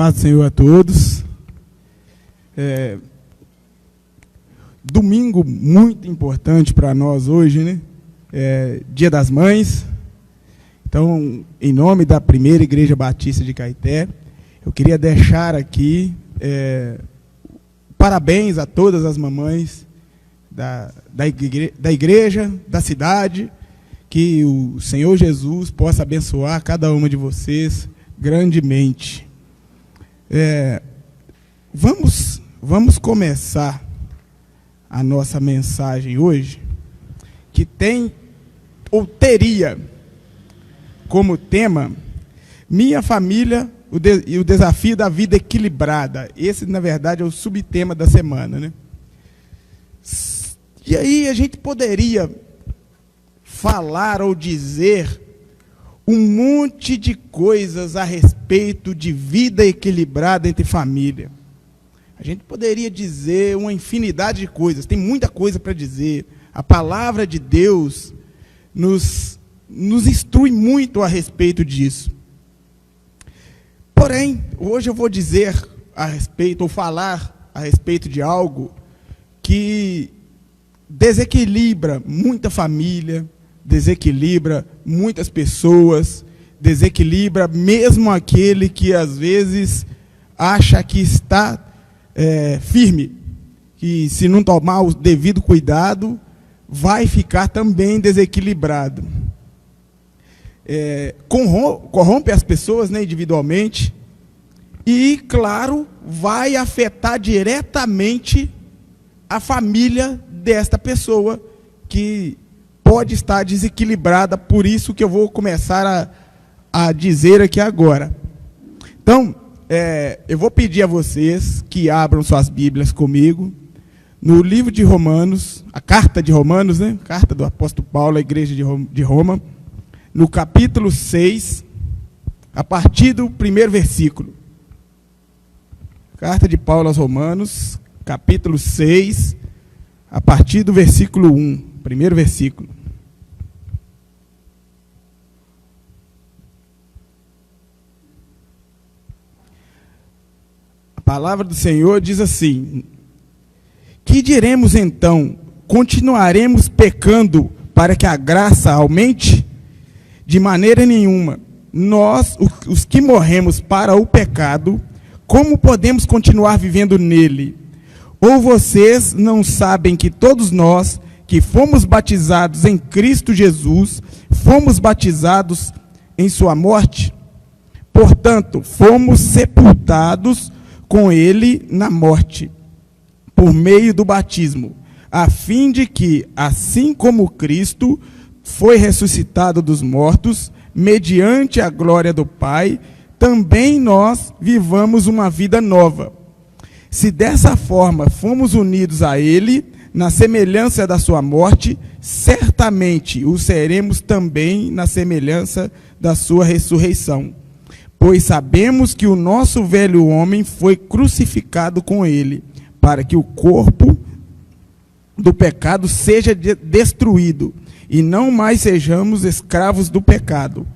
Paz do Senhor a todos. Domingo muito importante para nós hoje, né? Dia das Mães. Então, em nome da Primeira Igreja Batista de Caeté, eu queria deixar aqui parabéns a todas as mamães da igreja, da cidade, que o Senhor Jesus possa abençoar cada uma de vocês grandemente. Vamos começar a nossa mensagem hoje, que tem, ou teria, como tema, Minha Família e o Desafio da Vida Equilibrada. Esse, na verdade, é o subtema da semana, né? E aí a gente poderia falar ou dizer um monte de coisas a respeito de vida equilibrada entre família. A gente poderia dizer uma infinidade de coisas, tem muita coisa para dizer. A palavra de Deus nos instrui muito a respeito disso. Porém, hoje eu vou dizer a respeito, ou falar a respeito de algo que desequilibra muita família, desequilibra muitas pessoas, desequilibra mesmo aquele que às vezes acha que está firme, que se não tomar o devido cuidado, vai ficar também desequilibrado. Corrompe as pessoas, né, individualmente, e, claro, vai afetar diretamente a família desta pessoa, que pode estar desequilibrada. Por isso que eu vou começar a dizer aqui agora. Então, eu vou pedir a vocês que abram suas Bíblias comigo, no livro de Romanos, a carta de Romanos, né? Carta do apóstolo Paulo à igreja de Roma, no capítulo 6, a partir do primeiro versículo. Carta de Paulo aos Romanos, capítulo 6, a partir do versículo 1, primeiro versículo. A palavra do Senhor diz assim: que diremos então? Continuaremos pecando para que a graça aumente? De maneira nenhuma. Nós, os que morremos para o pecado, como podemos continuar vivendo nele? Ou vocês não sabem que todos nós, que fomos batizados em Cristo Jesus, fomos batizados em sua morte? Portanto, fomos sepultados com ele na morte, por meio do batismo, a fim de que, assim como Cristo foi ressuscitado dos mortos, mediante a glória do Pai, também nós vivamos uma vida nova. Se dessa forma fomos unidos a Ele, na semelhança da sua morte, certamente o seremos também na semelhança da sua ressurreição. Pois sabemos que o nosso velho homem foi crucificado com Ele, para que o corpo do pecado seja destruído, e não mais sejamos escravos do pecado.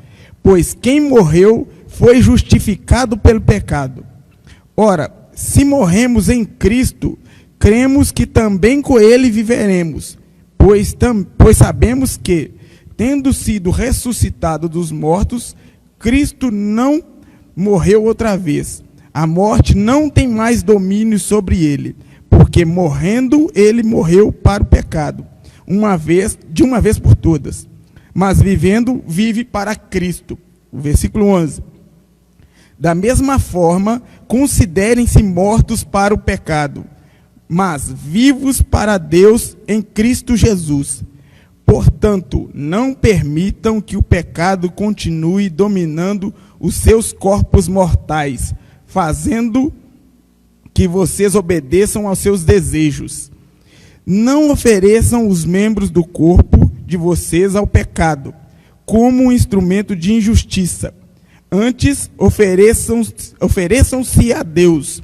Pois quem morreu foi justificado pelo pecado. Ora, se morremos em Cristo, cremos que também com ele viveremos, pois sabemos que, tendo sido ressuscitado dos mortos, Cristo não morreu outra vez. A morte não tem mais domínio sobre ele, porque morrendo ele morreu para o pecado, de uma vez por todas. Mas vivendo, vive para Cristo. O versículo 11. Da mesma forma, considerem-se mortos para o pecado, mas vivos para Deus em Cristo Jesus. Portanto, não permitam que o pecado continue dominando os seus corpos mortais, fazendo que vocês obedeçam aos seus desejos. Não ofereçam os membros do corpo de vocês ao pecado, como um instrumento de injustiça. Antes, ofereçam-se a Deus,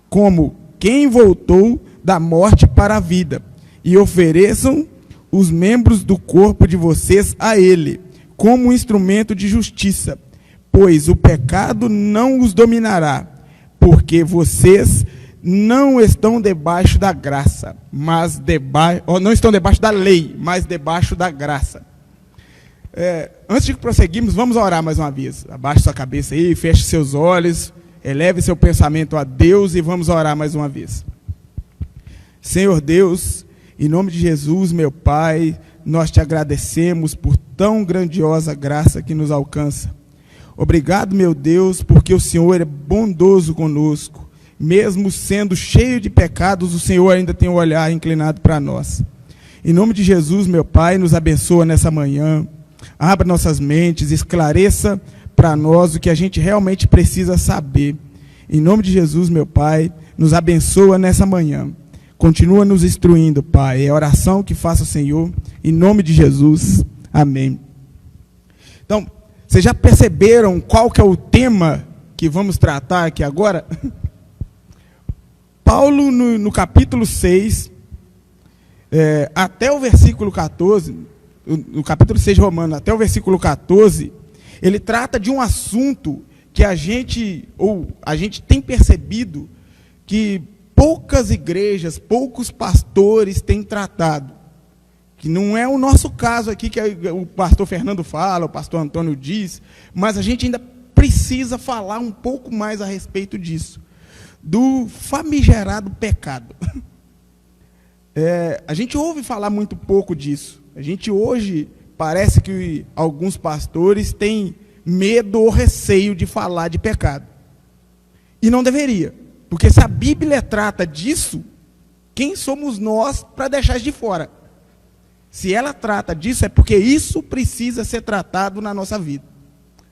como quem voltou da morte para a vida, e ofereçam os membros do corpo de vocês a Ele, como um instrumento de justiça, pois o pecado não os dominará, porque vocês não estão debaixo da graça, mas não estão debaixo da lei, mas debaixo da graça. Antes de prosseguirmos, vamos orar mais uma vez. Abaixe sua cabeça aí, feche seus olhos, eleve seu pensamento a Deus e vamos orar mais uma vez. Senhor Deus, em nome de Jesus, meu Pai, nós te agradecemos por tão grandiosa graça que nos alcança. Obrigado, meu Deus, porque o Senhor é bondoso conosco. Mesmo sendo cheio de pecados, o Senhor ainda tem o olhar inclinado para nós. Em nome de Jesus, meu Pai, nos abençoa nessa manhã. Abra nossas mentes, esclareça para nós o que a gente realmente precisa saber. Em nome de Jesus, meu Pai, nos abençoa nessa manhã. Continua nos instruindo, Pai. É a oração que faça o Senhor. Em nome de Jesus. Amém. Então, vocês já perceberam qual que é o tema que vamos tratar aqui agora? Paulo, no capítulo 6, até o versículo 14, no capítulo 6 de Romanos, até o versículo 14, ele trata de um assunto que a gente tem percebido que poucas igrejas, poucos pastores têm tratado. Que não é o nosso caso aqui, que o pastor Fernando fala, o pastor Antônio diz, mas a gente ainda precisa falar um pouco mais a respeito disso, do famigerado pecado. A gente ouve falar muito pouco disso. A gente hoje, parece que alguns pastores têm medo ou receio de falar de pecado. E não deveria, porque se a Bíblia trata disso, quem somos nós para deixar isso de fora? Se ela trata disso, é porque isso precisa ser tratado na nossa vida.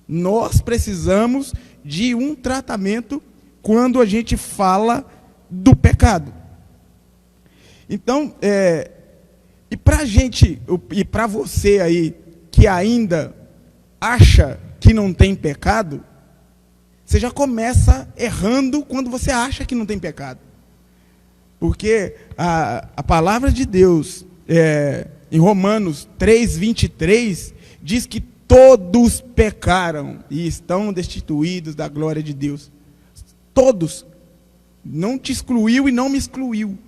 Nós precisamos de um tratamento quando a gente fala do pecado. Então, e para a gente, e para você aí, que ainda acha que não tem pecado, você já começa errando quando você acha que não tem pecado. Porque a palavra de Deus, em Romanos 3:23, diz que todos pecaram e estão destituídos da glória de Deus. Todos. Não te excluiu e não me excluiu.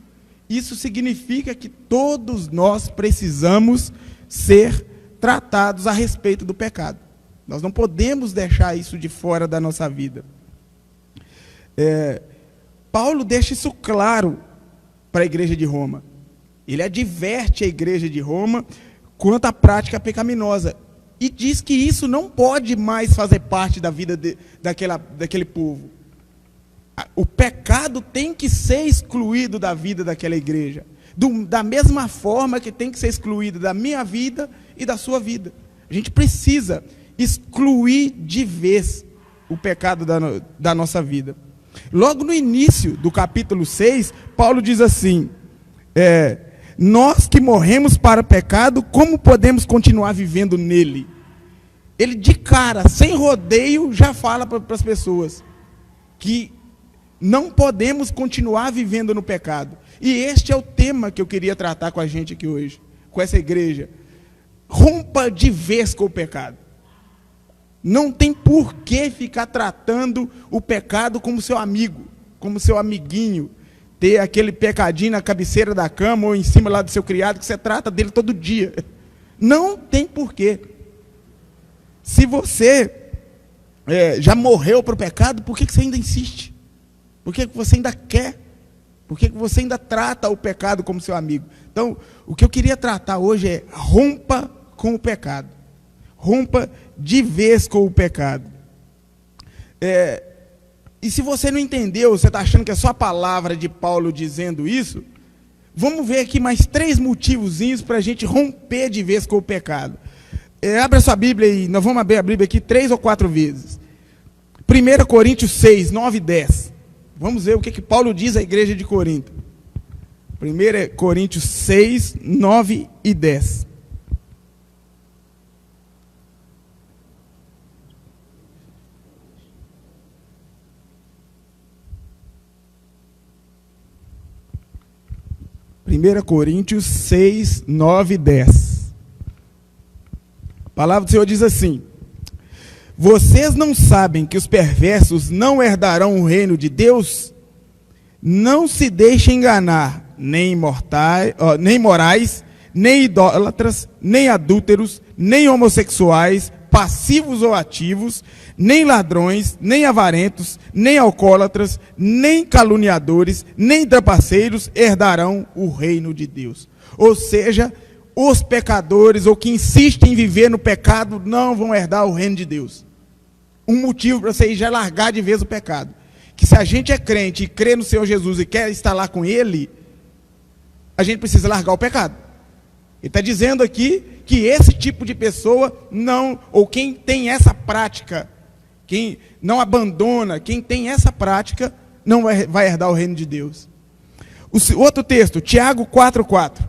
Isso significa que todos nós precisamos ser tratados a respeito do pecado. Nós não podemos deixar isso de fora da nossa vida. Paulo deixa isso claro para a igreja de Roma. Ele adverte a igreja de Roma quanto à prática pecaminosa. E diz que isso não pode mais fazer parte da vida daquele povo. O pecado tem que ser excluído da vida daquela igreja. Da mesma forma que tem que ser excluído da minha vida e da sua vida. A gente precisa excluir de vez o pecado da nossa vida. Logo no início do capítulo 6, Paulo diz assim: nós que morremos para o pecado, como podemos continuar vivendo nele? Ele de cara, sem rodeio, já fala para as pessoas que não podemos continuar vivendo no pecado. E este é o tema que eu queria tratar com a gente aqui hoje, com essa igreja. Rompa de vez com o pecado. Não tem por que ficar tratando o pecado como seu amigo, como seu amiguinho. Ter aquele pecadinho na cabeceira da cama ou em cima lá do seu criado, que você trata dele todo dia. Não tem porquê. Se você já morreu para o pecado, por que você ainda insiste? Por que você ainda quer? Por que você ainda trata o pecado como seu amigo? Então, o que eu queria tratar hoje é: rompa com o pecado. Rompa de vez com o pecado. E se você não entendeu, você está achando que é só a palavra de Paulo dizendo isso, vamos ver aqui mais 3 motivozinhos para a gente romper de vez com o pecado. Abra sua Bíblia aí, nós vamos abrir a Bíblia aqui 3 ou 4 vezes. 1 Coríntios 6, 9 e 10. Vamos ver o que Paulo diz à igreja de Corinto. 1 Coríntios 6, 9 e 10. Primeira Coríntios 6, 9 e 10. A palavra do Senhor diz assim: Vocês não sabem que os perversos não herdarão o reino de Deus? Não se deixem enganar, nem morais, nem idólatras, nem adúlteros, nem homossexuais, passivos ou ativos, nem ladrões, nem avarentos, nem alcoólatras, nem caluniadores, nem trapaceiros herdarão o reino de Deus. Ou seja, os pecadores ou que insistem em viver no pecado não vão herdar o reino de Deus. Um motivo para você já largar de vez o pecado. Que se a gente é crente e crê no Senhor Jesus e quer estar lá com Ele, a gente precisa largar o pecado. Ele está dizendo aqui que esse tipo de pessoa não, ou quem tem essa prática, quem não abandona, quem tem essa prática, não vai herdar o reino de Deus. Outro texto, Tiago 4,4.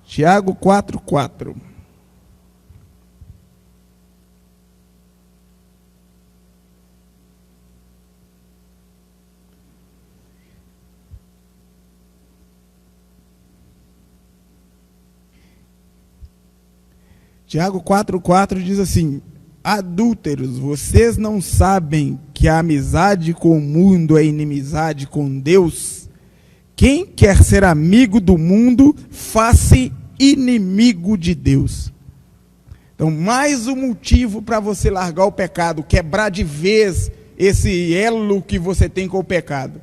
Tiago 4,4. Tiago 4,4 diz assim: adúlteros, vocês não sabem que a amizade com o mundo é inimizade com Deus? Quem quer ser amigo do mundo, faça inimigo de Deus. Então, mais um motivo para você largar o pecado, quebrar de vez esse elo que você tem com o pecado.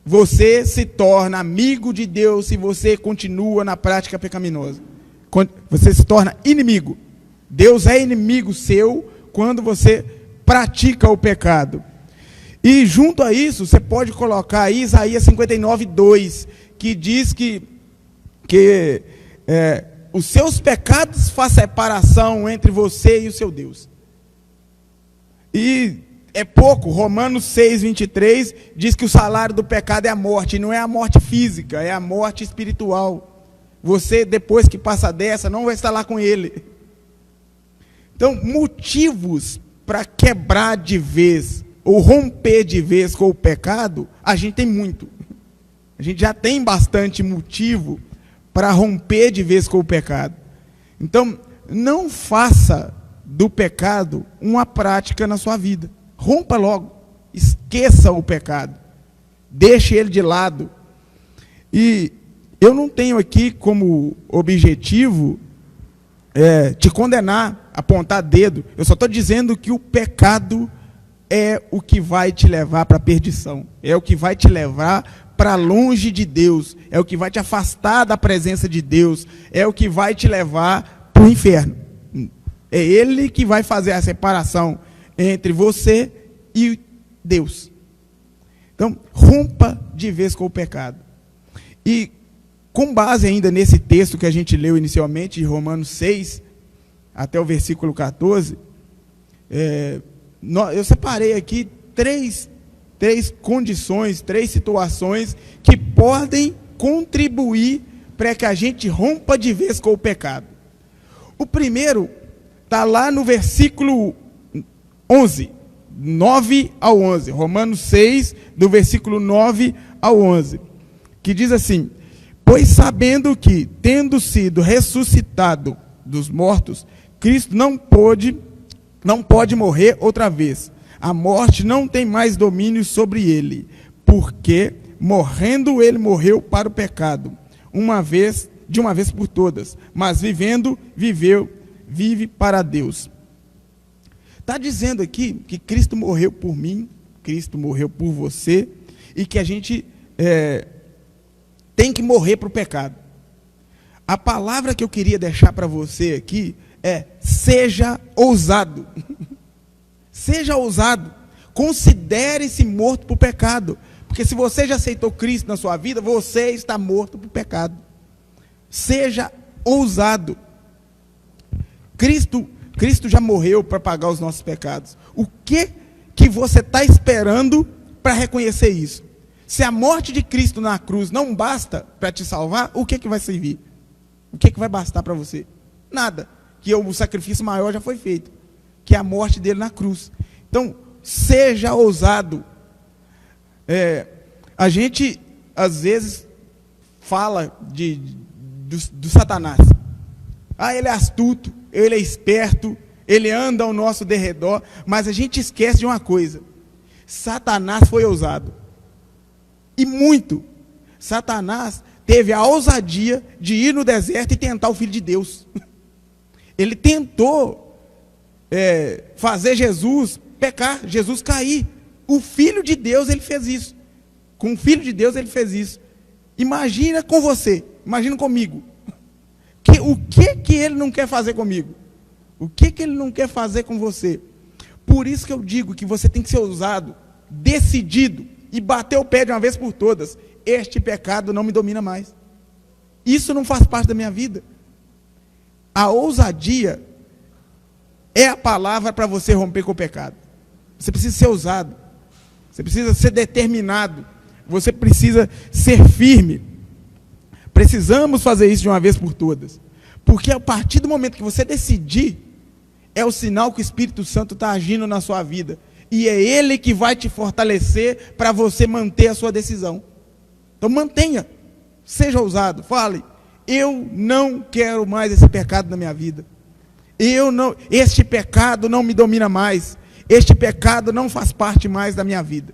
Você se torna amigo de Deus se você continua na prática pecaminosa. Você se torna inimigo. Deus é inimigo seu quando você pratica o pecado. E junto a isso, você pode colocar aí Isaías 59:2, que diz que os seus pecados fazem separação entre você e o seu Deus. E é pouco, Romanos 6:23 diz que o salário do pecado é a morte, e não é a morte física, é a morte espiritual. Você, depois que passa dessa, não vai estar lá com Ele. Então, motivos para quebrar de vez, ou romper de vez com o pecado, a gente tem muito. A gente já tem bastante motivo para romper de vez com o pecado. Então, não faça do pecado uma prática na sua vida. Rompa logo. Esqueça o pecado. Deixe ele de lado. E eu não tenho aqui como objetivo te condenar, apontar dedo. Eu só estou dizendo que o pecado é o que vai te levar para a perdição. É o que vai te levar para longe de Deus. É o que vai te afastar da presença de Deus. É o que vai te levar para o inferno. É Ele que vai fazer a separação entre você e Deus. Então, rompa de vez com o pecado. E com base ainda nesse texto que a gente leu inicialmente, de Romanos 6, até o versículo 14, eu separei aqui três condições, três situações que podem contribuir para que a gente rompa de vez com o pecado. O primeiro está lá no versículo 11, 9 ao 11, Romanos 6, do versículo 9 ao 11, que diz assim: pois sabendo que, tendo sido ressuscitado dos mortos, Cristo não pode morrer outra vez. A morte não tem mais domínio sobre ele, porque, morrendo, ele morreu para o pecado, de uma vez por todas, mas vivendo, vive para Deus. Está dizendo aqui que Cristo morreu por mim, Cristo morreu por você, e que a gente tem que morrer para o pecado. A palavra que eu queria deixar para você aqui é: seja ousado. Seja ousado. Considere-se morto para o pecado. Porque se você já aceitou Cristo na sua vida, você está morto para o pecado. Seja ousado. Cristo já morreu para pagar os nossos pecados. O que você está esperando para reconhecer isso? Se a morte de Cristo na cruz não basta para te salvar, o que vai servir? O que vai bastar para você? Nada. Que o sacrifício maior já foi feito, que é a morte dele na cruz. Então, seja ousado. A gente, às vezes, fala do Satanás. Ele é astuto, ele é esperto, ele anda ao nosso derredor, mas a gente esquece de uma coisa: Satanás foi ousado, e muito. Satanás teve a ousadia de ir no deserto e tentar o Filho de Deus. Ele tentou fazer Jesus pecar, Jesus cair. O Filho de Deus, ele fez isso. Com o Filho de Deus, ele fez isso. Imagina com você, imagina comigo. O que ele não quer fazer comigo? O que ele não quer fazer com você? Por isso que eu digo que você tem que ser ousado, decidido, e bater o pé de uma vez por todas. Este pecado não me domina mais. Isso não faz parte da minha vida. A ousadia é a palavra para você romper com o pecado. Você precisa ser ousado. Você precisa ser determinado. Você precisa ser firme. Precisamos fazer isso de uma vez por todas. Porque a partir do momento que você decidir, é o sinal que o Espírito Santo está agindo na sua vida. E é Ele que vai te fortalecer para você manter a sua decisão. Então mantenha, seja ousado, fale: eu não quero mais esse pecado na minha vida. Este pecado não me domina mais. Este pecado não faz parte mais da minha vida.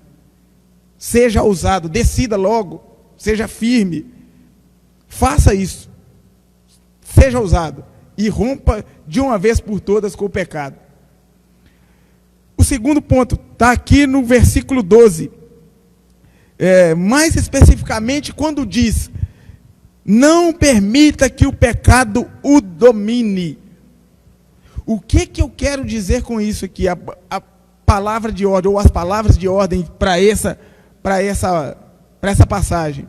Seja ousado, decida logo, seja firme. Faça isso. Seja ousado e rompa de uma vez por todas com o pecado. O segundo ponto está aqui no versículo 12. Mais especificamente quando diz: não permita que o pecado o domine. O que eu quero dizer com isso aqui? A palavra de ordem, ou as palavras de ordem para essa passagem.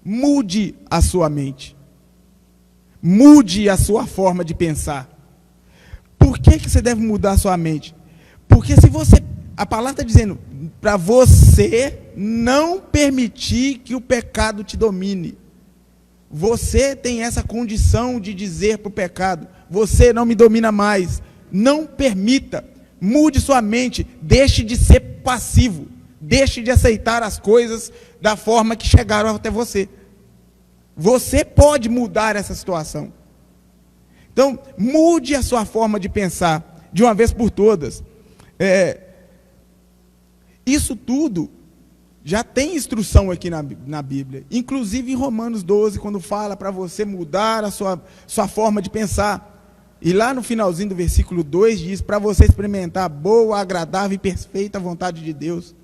Mude a sua mente. Mude a sua forma de pensar. Por que você deve mudar a sua mente? Porque a palavra está dizendo para você não permitir que o pecado te domine. Você tem essa condição de dizer para o pecado: você não me domina mais. Não permita. Mude sua mente. Deixe de ser passivo. Deixe de aceitar as coisas da forma que chegaram até você. Você pode mudar essa situação. Então, mude a sua forma de pensar de uma vez por todas. Isso tudo já tem instrução aqui na Bíblia. Inclusive em Romanos 12, quando fala para você mudar a sua forma de pensar. E lá no finalzinho do versículo 2 diz: para você experimentar a boa, agradável e perfeita vontade de Deus.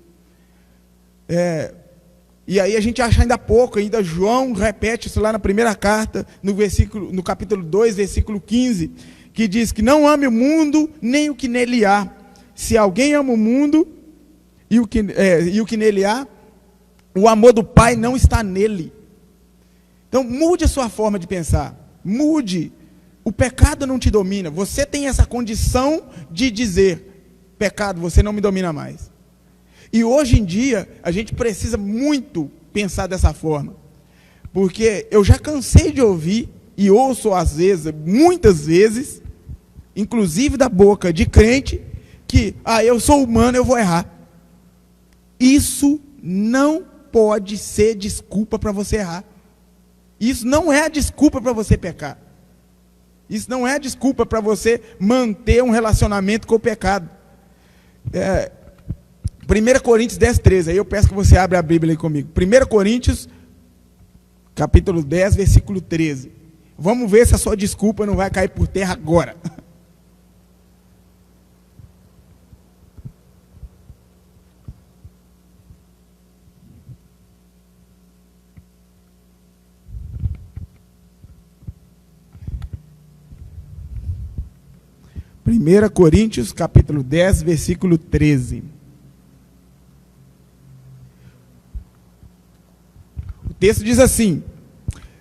E aí a gente acha ainda pouco, ainda João repete isso lá na primeira carta, no capítulo 2, versículo 15, que diz que não ame o mundo, nem o que nele há. Se alguém ama o mundo e o que nele há, o amor do Pai não está nele. Então mude a sua forma de pensar, mude. O pecado não te domina. Você tem essa condição de dizer: pecado, você não me domina mais. E hoje em dia, a gente precisa muito pensar dessa forma. Porque eu já cansei de ouvir, e ouço às vezes, muitas vezes, inclusive da boca de crente, que eu sou humano, eu vou errar. Isso não pode ser desculpa para você errar. Isso não é a desculpa para você pecar. Isso não é desculpa para você manter um relacionamento com o pecado. 1 Coríntios 10, 13. Aí eu peço que você abra a Bíblia aí comigo. 1 Coríntios, capítulo 10, versículo 13. Vamos ver se a sua desculpa não vai cair por terra agora. Primeira Coríntios, capítulo 10, versículo 13. O texto diz assim: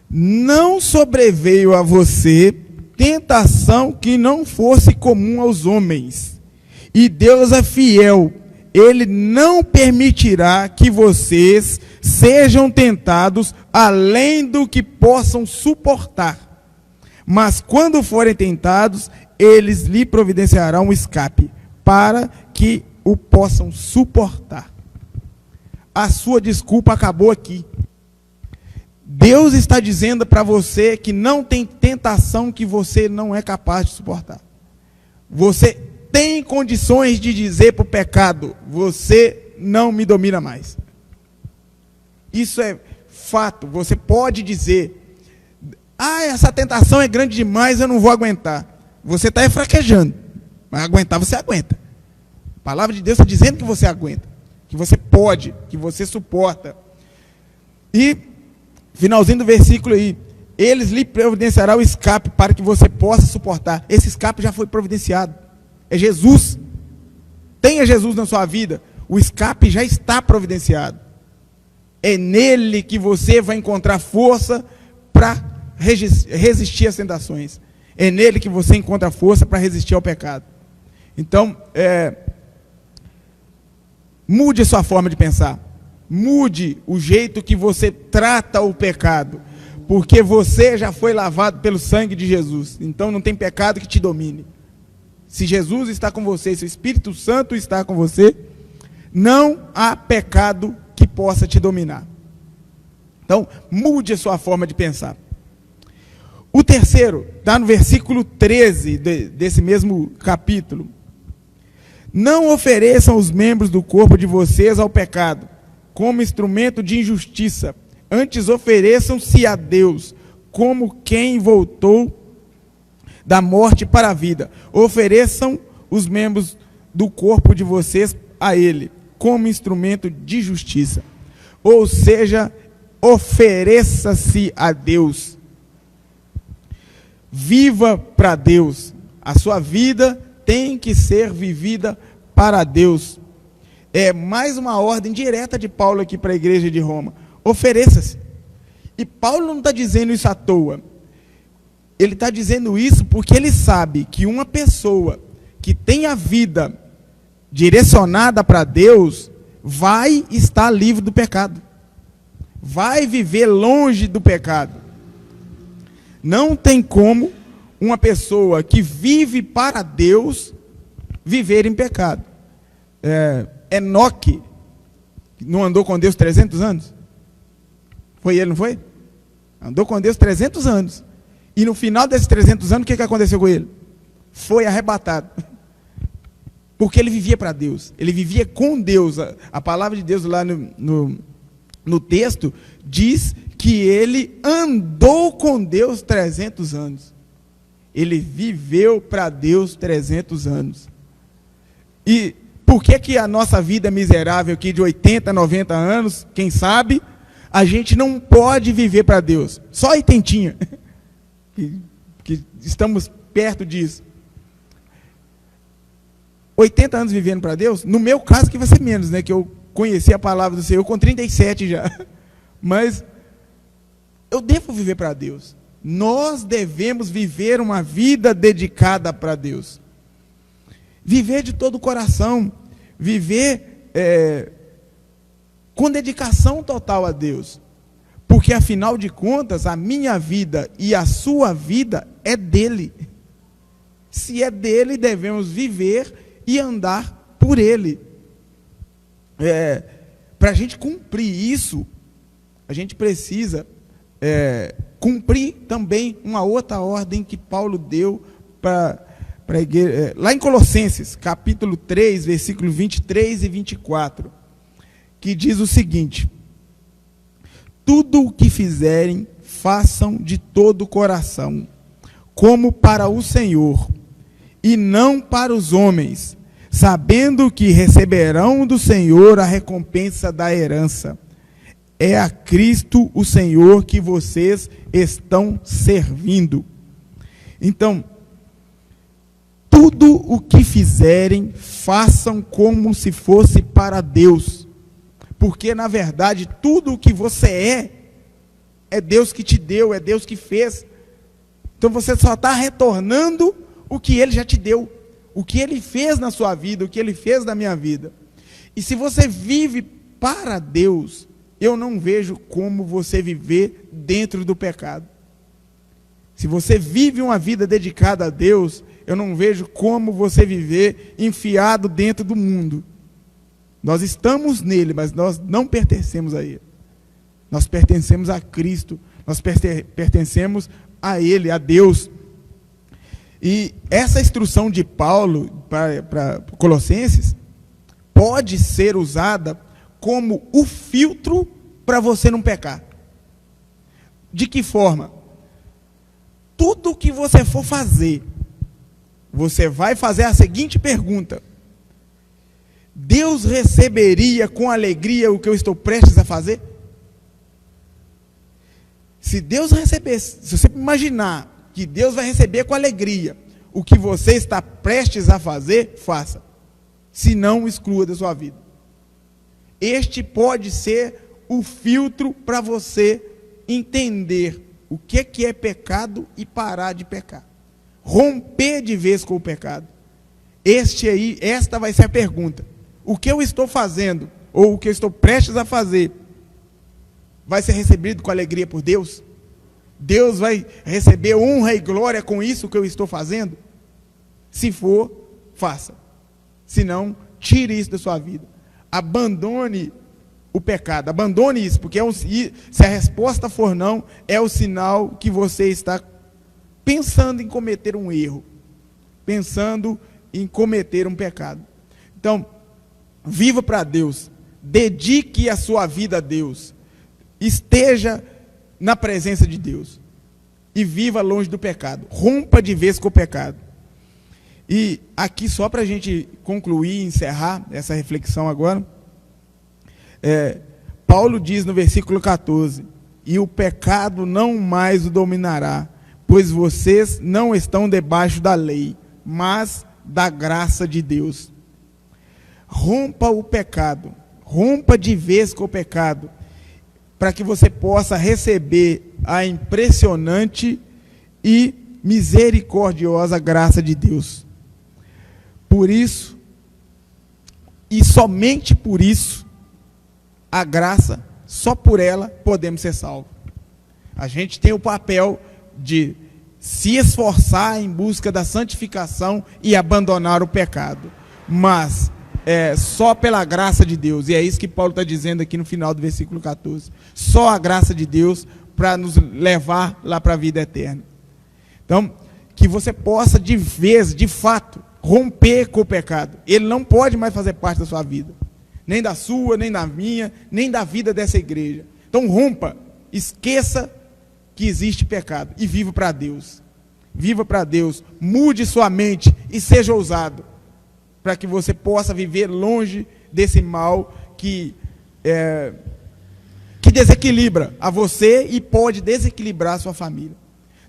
não sobreveio a você tentação que não fosse comum aos homens, e Deus é fiel, Ele não permitirá que vocês sejam tentados além do que possam suportar, mas quando forem tentados, eles lhe providenciarão um escape, para que o possam suportar. A sua desculpa acabou aqui. Deus está dizendo para você que não tem tentação que você não é capaz de suportar. Você tem condições de dizer para o pecado: você não me domina mais. Isso é fato. Você pode dizer: essa tentação é grande demais, eu não vou aguentar. Você está fraquejando, mas aguentar você aguenta. A palavra de Deus está dizendo que você aguenta, que você pode, que você suporta. E finalzinho do versículo aí: eles lhe providenciarão o escape para que você possa suportar. Esse escape já foi providenciado. É Jesus. Tenha Jesus na sua vida. O escape já está providenciado. É nele que você vai encontrar força para resistir às tentações. É nele que você encontra força para resistir ao pecado. Então, mude a sua forma de pensar. Mude o jeito que você trata o pecado. Porque você já foi lavado pelo sangue de Jesus. Então não tem pecado que te domine. Se Jesus está com você, se o Espírito Santo está com você, não há pecado que possa te dominar. Então, mude a sua forma de pensar. O terceiro, está no versículo 13 desse mesmo capítulo. Não ofereçam os membros do corpo de vocês ao pecado, como instrumento de injustiça. Antes ofereçam-se a Deus, como quem voltou da morte para a vida. Ofereçam os membros do corpo de vocês a Ele, como instrumento de justiça. Ou seja, ofereça-se a Deus. Viva para Deus. A sua vida tem que ser vivida para Deus. É mais uma ordem direta de Paulo aqui para a igreja de Roma. Ofereça-se. E Paulo não está dizendo isso à toa. Ele está dizendo isso porque ele sabe que uma pessoa que tem a vida direcionada para Deus vai estar livre do pecado. Vai viver longe do pecado. Não tem como uma pessoa que vive para Deus viver em pecado. Enoque não andou com Deus 300 anos? Foi ele, não foi? Andou com Deus 300 anos. E no final desses 300 anos, o que aconteceu com ele? Foi arrebatado. Porque ele vivia para Deus. Ele vivia com Deus. A palavra de Deus lá no texto diz que ele andou com Deus 300 anos. Ele viveu para Deus 300 anos. E por que a nossa vida é miserável aqui de 80, 90 anos, quem sabe, a gente não pode viver para Deus? Só 80, que estamos perto disso. 80 anos vivendo para Deus, no meu caso que vai ser menos, né? Que eu conheci a palavra do Senhor com 37 já. Mas eu devo viver para Deus. Nós devemos viver uma vida dedicada para Deus. Viver de todo o coração. Viver com dedicação total a Deus. Porque, afinal de contas, a minha vida e a sua vida é dele. Se é dele, devemos viver e andar por ele. Para a gente cumprir isso, a gente precisa cumprir também uma outra ordem que Paulo deu para a igreja. Lá em Colossenses, capítulo 3, versículo 23 e 24, que diz o seguinte: tudo o que fizerem, façam de todo o coração, como para o Senhor, e não para os homens, sabendo que receberão do Senhor a recompensa da herança. É a Cristo o Senhor que vocês estão servindo. Então, tudo o que fizerem, façam como se fosse para Deus. Porque, na verdade, tudo o que você é Deus que te deu, é Deus que fez. Então, você só está retornando o que Ele já te deu. O que Ele fez na sua vida, o que Ele fez na minha vida. E se você vive para Deus, eu não vejo como você viver dentro do pecado. Se você vive uma vida dedicada a Deus, eu não vejo como você viver enfiado dentro do mundo. Nós estamos nele, mas nós não pertencemos a ele. Nós pertencemos a Cristo, nós pertencemos a Ele, a Deus. E essa instrução de Paulo para Colossenses pode ser usada como o filtro para você não pecar. De que forma? Tudo que você for fazer, você vai fazer a seguinte pergunta: Deus receberia com alegria o que eu estou prestes a fazer? Se Deus recebesse, se você imaginar que Deus vai receber com alegria o que você está prestes a fazer, faça. Se não, exclua da sua vida. Este pode ser o filtro para você entender o que é pecado e parar de pecar. Romper de vez com o pecado. Esta vai ser a pergunta. O que eu estou fazendo, ou o que eu estou prestes a fazer, vai ser recebido com alegria por Deus? Deus vai receber honra e glória com isso que eu estou fazendo? Se for, faça. Se não, tire isso da sua vida. Abandone o pecado. Abandone isso, porque se a resposta for não, é o sinal que você está pensando em cometer um erro. Pensando em cometer um pecado. Então, viva para Deus. Dedique a sua vida a Deus. Esteja na presença de Deus e viva longe do pecado, rompa de vez com o pecado. E aqui, só para a gente concluir e encerrar essa reflexão agora, Paulo diz no versículo 14: e o pecado não mais o dominará, pois vocês não estão debaixo da lei, mas da graça de Deus. Rompa o pecado, rompa de vez com o pecado, para que você possa receber a impressionante e misericordiosa graça de Deus. Por isso, e somente por isso, a graça, só por ela, podemos ser salvos. A gente tem o papel de se esforçar em busca da santificação e abandonar o pecado. Mas só pela graça de Deus, e é isso que Paulo está dizendo aqui no final do versículo 14, só a graça de Deus para nos levar lá para a vida eterna. Então, que você possa de vez, de fato, romper com o pecado. Ele não pode mais fazer parte da sua vida, nem da sua, nem da minha, nem da vida dessa igreja. Então rompa, esqueça que existe pecado e viva para Deus. Viva para Deus, mude sua mente e seja ousado, para que você possa viver longe desse mal que desequilibra a você e pode desequilibrar a sua família.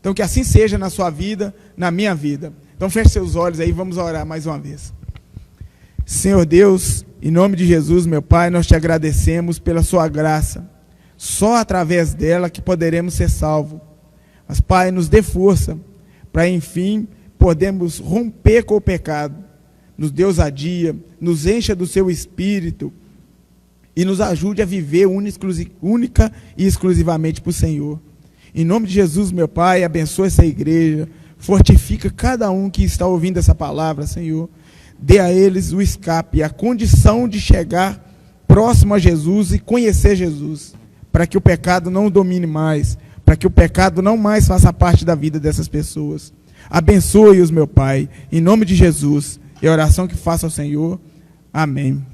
Então que assim seja na sua vida, na minha vida. Então feche seus olhos aí, vamos orar mais uma vez. Senhor Deus, em nome de Jesus, meu Pai, nós te agradecemos pela sua graça. Só através dela que poderemos ser salvos. Mas Pai, nos dê força para enfim podermos romper com o pecado. Nos dê ousadia, nos encha do seu Espírito e nos ajude a viver única e exclusivamente para o Senhor. Em nome de Jesus, meu Pai, abençoa essa igreja, fortifica cada um que está ouvindo essa palavra, Senhor. Dê a eles o escape, a condição de chegar próximo a Jesus e conhecer Jesus, para que o pecado não o domine mais, para que o pecado não mais faça parte da vida dessas pessoas. Abençoe-os, meu Pai, em nome de Jesus. É a oração que faço ao Senhor. Amém.